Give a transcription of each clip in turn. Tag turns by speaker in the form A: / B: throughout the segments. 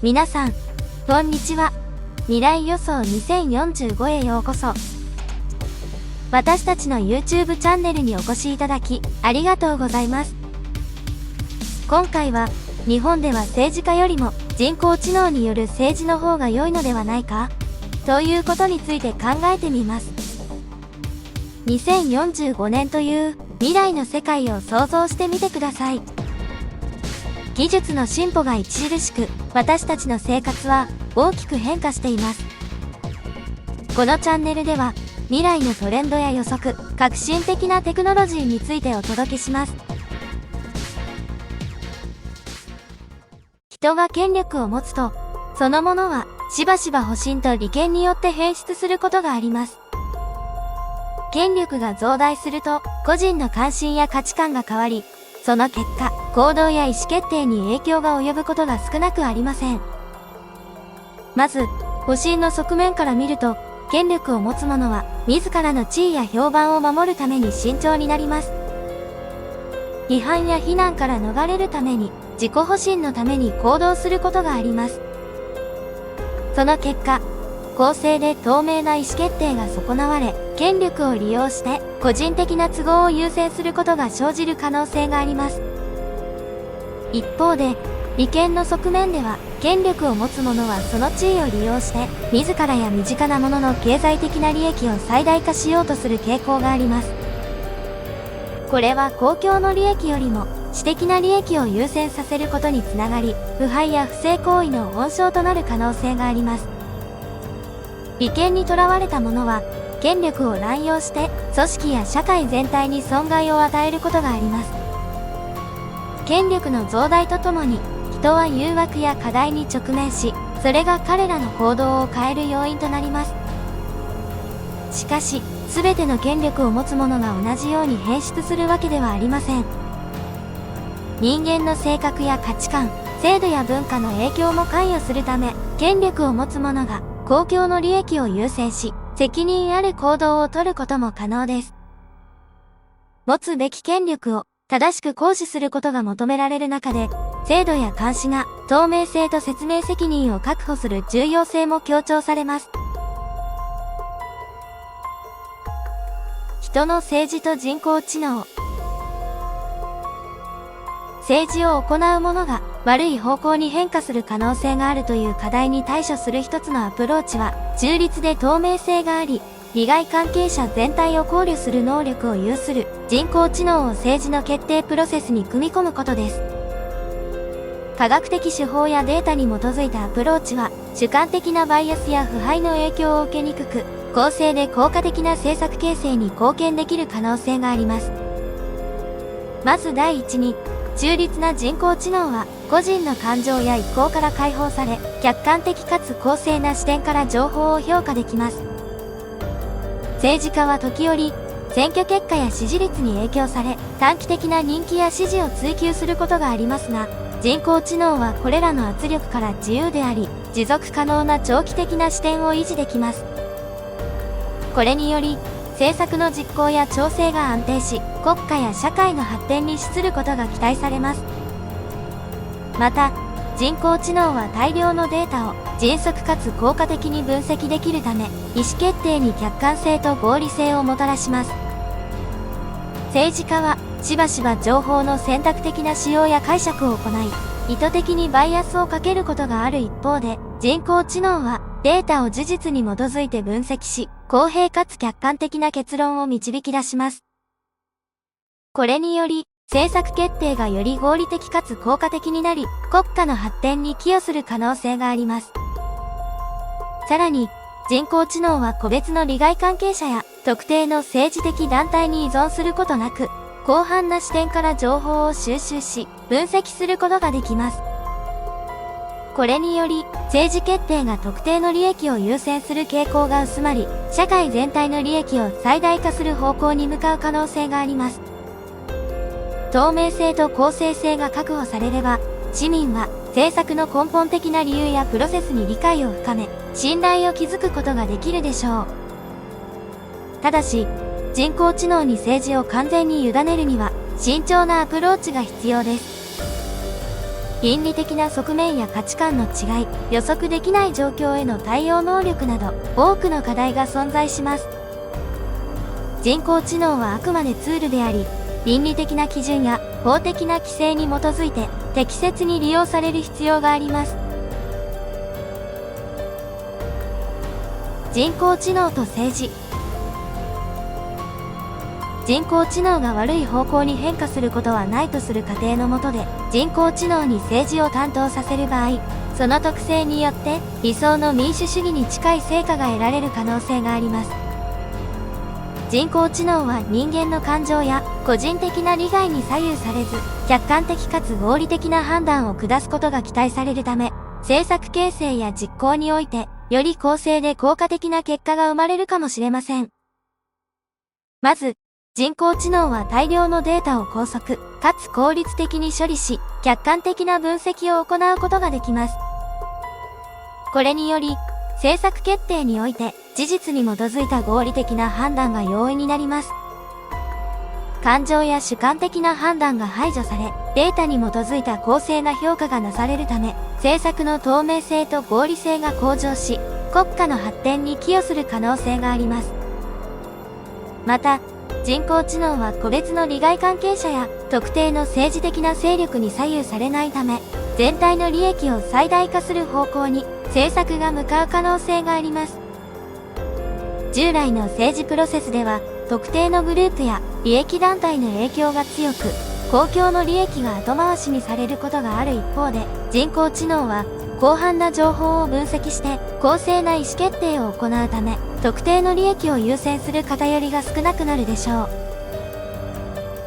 A: 皆さん、こんにちは。未来予想2045へようこそ。私たちの YouTube チャンネルにお越しいただき、ありがとうございます。今回は、日本では政治家よりも人工知能による政治の方が良いのではないかということについて考えてみます。2045年という未来の世界を想像してみてください。技術の進歩が著しく、私たちの生活は大きく変化しています。このチャンネルでは、未来のトレンドや予測、革新的なテクノロジーについてお届けします。人が権力を持つと、そのものはしばしば保身と利権によって変質することがあります。権力が増大すると、個人の関心や価値観が変わり、その結果、行動や意思決定に影響が及ぶことが少なくありません。まず、保身の側面から見ると、権力を持つ者は、自らの地位や評判を守るために慎重になります。批判や非難から逃れるために、自己保身のために行動することがあります。その結果、公正で透明な意思決定が損なわれ、権力を利用して個人的な都合を優先することが生じる可能性があります。一方で、利権の側面では、権力を持つ者はその地位を利用して、自らや身近な者の経済的な利益を最大化しようとする傾向があります。これは公共の利益よりも、私的な利益を優先させることにつながり、腐敗や不正行為の温床となる可能性があります。利権にとらわれた者は、権力を乱用して、組織や社会全体に損害を与えることがあります。権力の増大とともに、人は誘惑や課題に直面し、それが彼らの行動を変える要因となります。しかし、すべての権力を持つ者が同じように変質するわけではありません。人間の性格や価値観、制度や文化の影響も関与するため、権力を持つ者が公共の利益を優先し、責任ある行動をとることも可能です。持つべき権力を正しく行使することが求められる中で、制度や監視が透明性と説明責任を確保する重要性も強調されます。人の政治と人工知能。政治を行う者が悪い方向に変化する可能性があるという課題に対処する一つのアプローチは、中立で透明性があり、利害関係者全体を考慮する能力を有する人工知能を政治の決定プロセスに組み込むことです。科学的手法やデータに基づいたアプローチは、主観的なバイアスや腐敗の影響を受けにくく、公正で効果的な政策形成に貢献できる可能性があります。まず第一に、中立な人工知能は、個人の感情や意向から解放され、客観的かつ公正な視点から情報を評価できます。政治家は時折、選挙結果や支持率に影響され、短期的な人気や支持を追求することがありますが、人工知能はこれらの圧力から自由であり、持続可能な長期的な視点を維持できます。これにより、政策の実行や調整が安定し、国家や社会の発展に資することが期待されます。また、人工知能は大量のデータを迅速かつ効果的に分析できるため、意思決定に客観性と合理性をもたらします。政治家は、しばしば情報の選択的な使用や解釈を行い、意図的にバイアスをかけることがある一方で、人工知能はデータを事実に基づいて分析し、公平かつ客観的な結論を導き出します。これにより、政策決定がより合理的かつ効果的になり、国家の発展に寄与する可能性があります。さらに、人工知能は個別の利害関係者や特定の政治的団体に依存することなく、広範な視点から情報を収集し、分析することができます。これにより、政治決定が特定の利益を優先する傾向が薄まり、社会全体の利益を最大化する方向に向かう可能性があります。透明性と公正性が確保されれば、市民は政策の根本的な理由やプロセスに理解を深め、信頼を築くことができるでしょう。ただし、人工知能に政治を完全に委ねるには、慎重なアプローチが必要です。倫理的な側面や価値観の違い、予測できない状況への対応能力など、多くの課題が存在します。人工知能はあくまでツールであり、倫理的な基準や法的な規制に基づいて適切に利用される必要があります。人工知能と政治。人工知能が悪い方向に変化することはないとする仮定のもとで、人工知能に政治を担当させる場合、その特性によって理想の民主主義に近い成果が得られる可能性があります。人工知能は人間の感情や個人的な利害に左右されず、客観的かつ合理的な判断を下すことが期待されるため、政策形成や実行において、より公正で効果的な結果が生まれるかもしれません。まず、人工知能は大量のデータを高速、かつ効率的に処理し、客観的な分析を行うことができます。これにより、政策決定において、事実に基づいた合理的な判断が容易になります。感情や主観的な判断が排除され、データに基づいた公正な評価がなされるため、政策の透明性と合理性が向上し、国家の発展に寄与する可能性があります。また、人工知能は個別の利害関係者や特定の政治的な勢力に左右されないため、全体の利益を最大化する方向に政策が向かう可能性があります。従来の政治プロセスでは、特定のグループや利益団体の影響が強く、公共の利益が後回しにされることがある一方で、人工知能は広範な情報を分析して公正な意思決定を行うため、特定の利益を優先する偏りが少なくなるでしょう。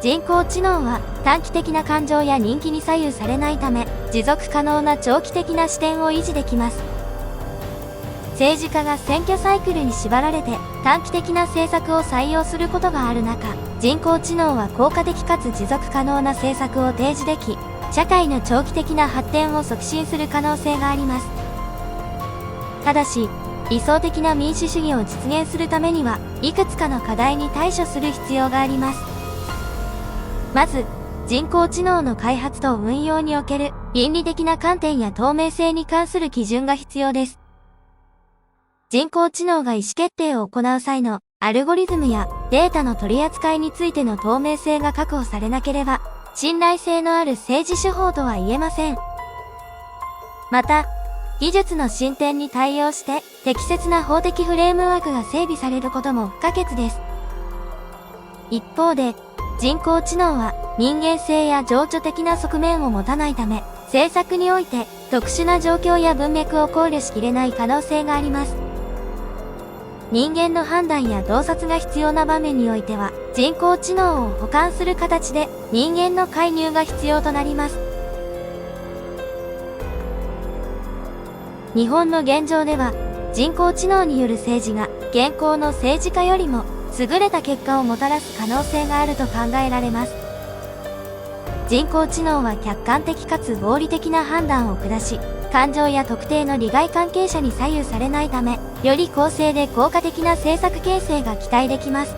A: 人工知能は短期的な感情や人気に左右されないため、持続可能な長期的な視点を維持できます。政治家が選挙サイクルに縛られて短期的な政策を採用することがある中、人工知能は効果的かつ持続可能な政策を提示でき、社会の長期的な発展を促進する可能性があります。ただし、理想的な民主主義を実現するためには、いくつかの課題に対処する必要があります。まず、人工知能の開発と運用における倫理的な観点や透明性に関する基準が必要です。人工知能が意思決定を行う際のアルゴリズムやデータの取り扱いについての透明性が確保されなければ、信頼性のある政治手法とは言えません。また、技術の進展に対応して適切な法的フレームワークが整備されることも不可欠です。一方で、人工知能は人間性や情緒的な側面を持たないため、政策において特殊な状況や文脈を考慮しきれない可能性があります。人間の判断や洞察が必要な場面においては、人工知能を補完する形で人間の介入が必要となります。日本の現状では、人工知能による政治が現行の政治家よりも優れた結果をもたらす可能性があると考えられます。人工知能は客観的かつ合理的な判断を下し、感情や特定の利害関係者に左右されないため、より公正で効果的な政策形成が期待できます。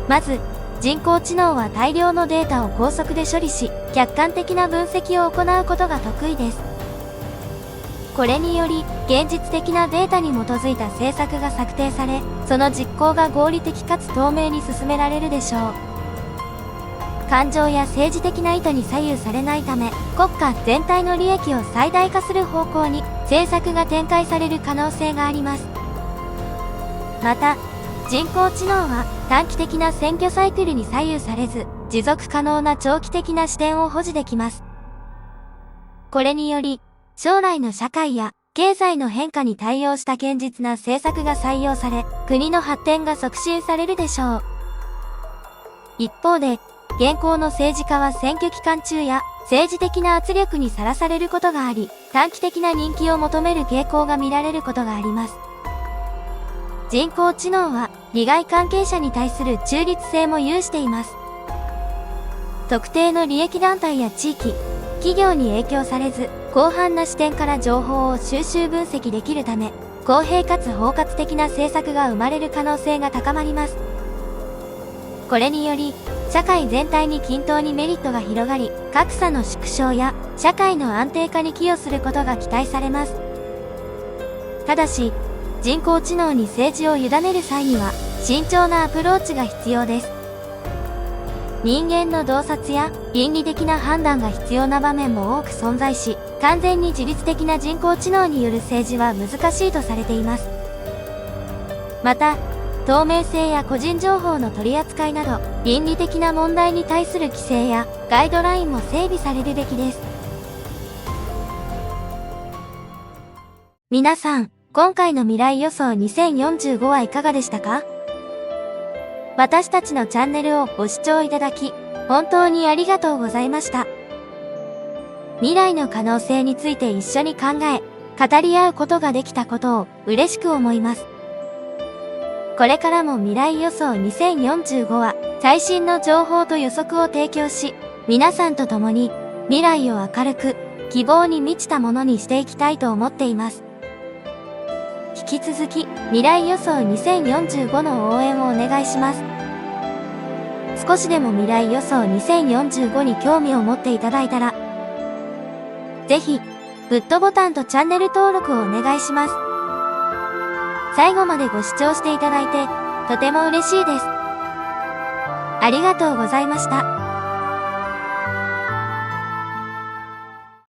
A: まず、人工知能は大量のデータを高速で処理し、客観的な分析を行うことが得意です。これにより、現実的なデータに基づいた政策が策定され、その実行が合理的かつ透明に進められるでしょう。感情や政治的な意図に左右されないため、国家全体の利益を最大化する方向に政策が展開される可能性があります。また、人工知能は短期的な選挙サイクルに左右されず、持続可能な長期的な視点を保持できます。これにより、将来の社会や経済の変化に対応した堅実な政策が採用され、国の発展が促進されるでしょう。一方で、現行の政治家は選挙期間中や政治的な圧力にさらされることがあり、短期的な人気を求める傾向が見られることがあります。人工知能は利害関係者に対する中立性も有しています。特定の利益団体や地域、企業に影響されず、広範な視点から情報を収集分析できるため、公平かつ包括的な政策が生まれる可能性が高まります。これにより、社会全体に均等にメリットが広がり、格差の縮小や社会の安定化に寄与することが期待されます。ただし、人工知能に政治を委ねる際には、慎重なアプローチが必要です。人間の洞察や倫理的な判断が必要な場面も多く存在し、完全に自律的な人工知能による政治は難しいとされています。また、透明性や個人情報の取り扱いなど、倫理的な問題に対する規制やガイドラインも整備されるべきです。皆さん、今回の未来予想2045はいかがでしたか？私たちのチャンネルをご視聴いただき、本当にありがとうございました。未来の可能性について一緒に考え、語り合うことができたことを嬉しく思います。これからも未来予想2045は最新の情報と予測を提供し、皆さんと共に未来を明るく希望に満ちたものにしていきたいと思っています。引き続き未来予想2045の応援をお願いします。少しでも未来予想2045に興味を持っていただいたら、ぜひグッドボタンとチャンネル登録をお願いします。最後までご視聴していただいてとても嬉しいです。ありがとうございました。